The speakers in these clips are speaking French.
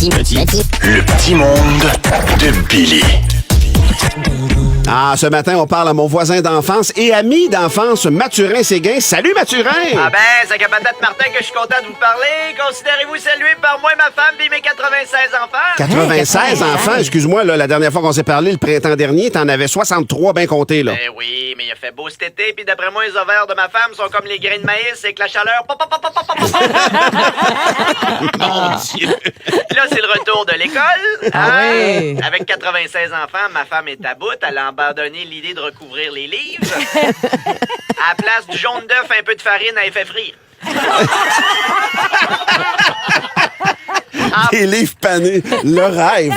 Le petit monde de Billy. Ah, ce matin, on parle à mon voisin d'enfance et ami d'enfance, Mathurin-Séguin. Salut, Mathurin! Ah ben, c'est qu'à patate Martin que je suis content de vous parler. Considérez-vous salué par moi, ma femme et mes 96 enfants. 96 enfants? Excuse-moi, là, la dernière fois qu'on s'est parlé, le printemps dernier, t'en avais 63 bien comptés, là. Ben oui, mais il a fait beau cet été, puis d'après moi, les ovaires de ma femme sont comme les grains de maïs avec la chaleur. Pop, pop, pop, pop, pop, pop. Mon Dieu! Là, c'est le retour de l'école. Ah ouais. Avec 96 enfants, ma femme est à bout. Elle a abandonné l'idée de recouvrir les livres. À la place du jaune d'œuf, un peu de farine, elle fait frire. Des livres panés, le rêve.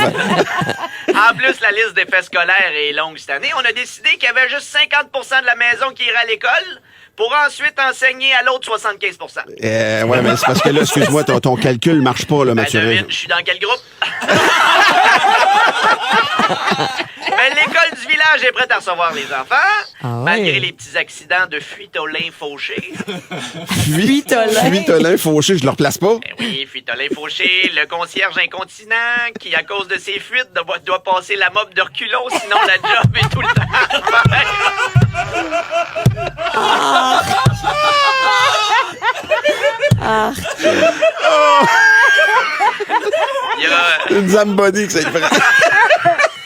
En plus, la liste des faits scolaires est longue cette année. On a décidé qu'il y avait juste 50 de la maison qui irait à l'école pour ensuite enseigner à l'autre 75 Ouais, mais c'est parce que là, excuse-moi, ton calcul marche pas, là, Ben, Mathurin. devine, je suis dans quel groupe? Ben, l'école du village est prête à recevoir les enfants, Ah ouais. malgré les petits accidents de fuite au lin fauché. Fuitolin fauché, je le replace pas. Ben oui, fuite au lin fauché, le concierge incontinent qui, à cause de ses fuites, doit passer la mop de reculons, sinon la job est tout le temps pareil. Il y a... Une Zamboni que ça y prend.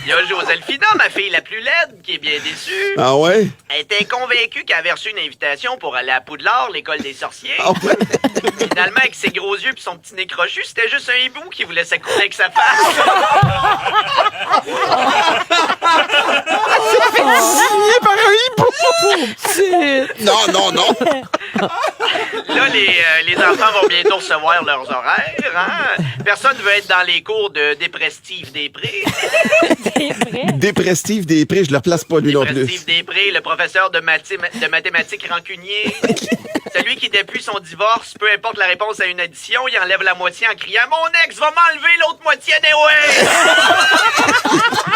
Il y a Joselphina, ma fille la plus laide, qui est bien déçue. Ah ouais? Elle était convaincue qu'elle avait reçu une invitation pour aller à Poudlard, l'école des sorciers. Ah ouais? Finalement, avec ses gros yeux et son petit nez crochu, c'était juste un hibou qui voulait s'accouler avec sa face. Signé par un hibou! Non, non, non! Là, les enfants vont bientôt recevoir leurs horaires. Hein? Personne veut être dans les cours de Déprestive Després. Déprestive des prix, je le replace pas, lui non plus. Déprestive Després, le professeur de mathématiques rancunier. Celui qui, depuis son divorce, peu importe la réponse à une addition, il enlève la moitié en criant « Mon ex va m'enlever l'autre moitié des ouais! »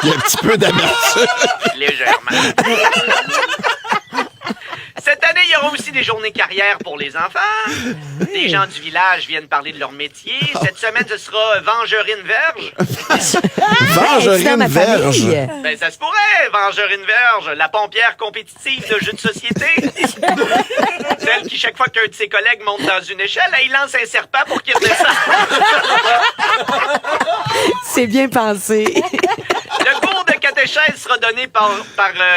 Il y a un petit peu d'amertume. Légèrement. Cette année, il y aura aussi des journées carrière pour les enfants. Des gens du village viennent parler de leur métier. Cette semaine, ce sera Vengerine Verge. Vengerine Verge. Ben, ça se pourrait, Vengerine Verge, la pompière compétitive de jeux de société. Celle qui, chaque fois qu'un de ses collègues monte dans une échelle, il lance un serpent pour qu'il redescende. C'est bien pensé. Le cours de catéchèse sera donné par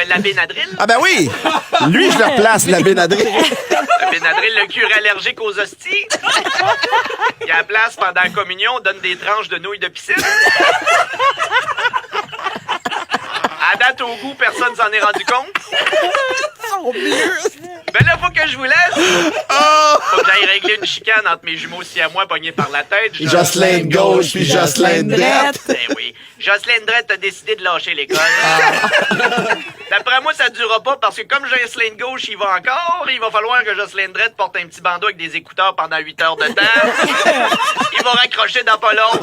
l'abbé Nadril. Ah ben oui! Lui, je le replace, la Bénadrille. L'abbé Nadril, le curé allergique aux hosties. Qui, à la place, pendant la communion, donne des tranches de nouilles de piscine. À date, au goût, personne s'en est rendu compte. Ben là, faut que je vous laisse. Faut que j'aille régler une chicane entre mes jumeaux siamois pognés par la tête. Jocelyne gauche puis Jocelyne droite. Ben oui. Jocelyne Drette a décidé de lâcher l'école. D'après moi, ça ne durera pas parce que comme Jocelyne Gauche y va encore, il va falloir que Jocelyne Drette porte un petit bandeau avec des écouteurs pendant 8 heures de temps. Il va raccrocher dans pas long.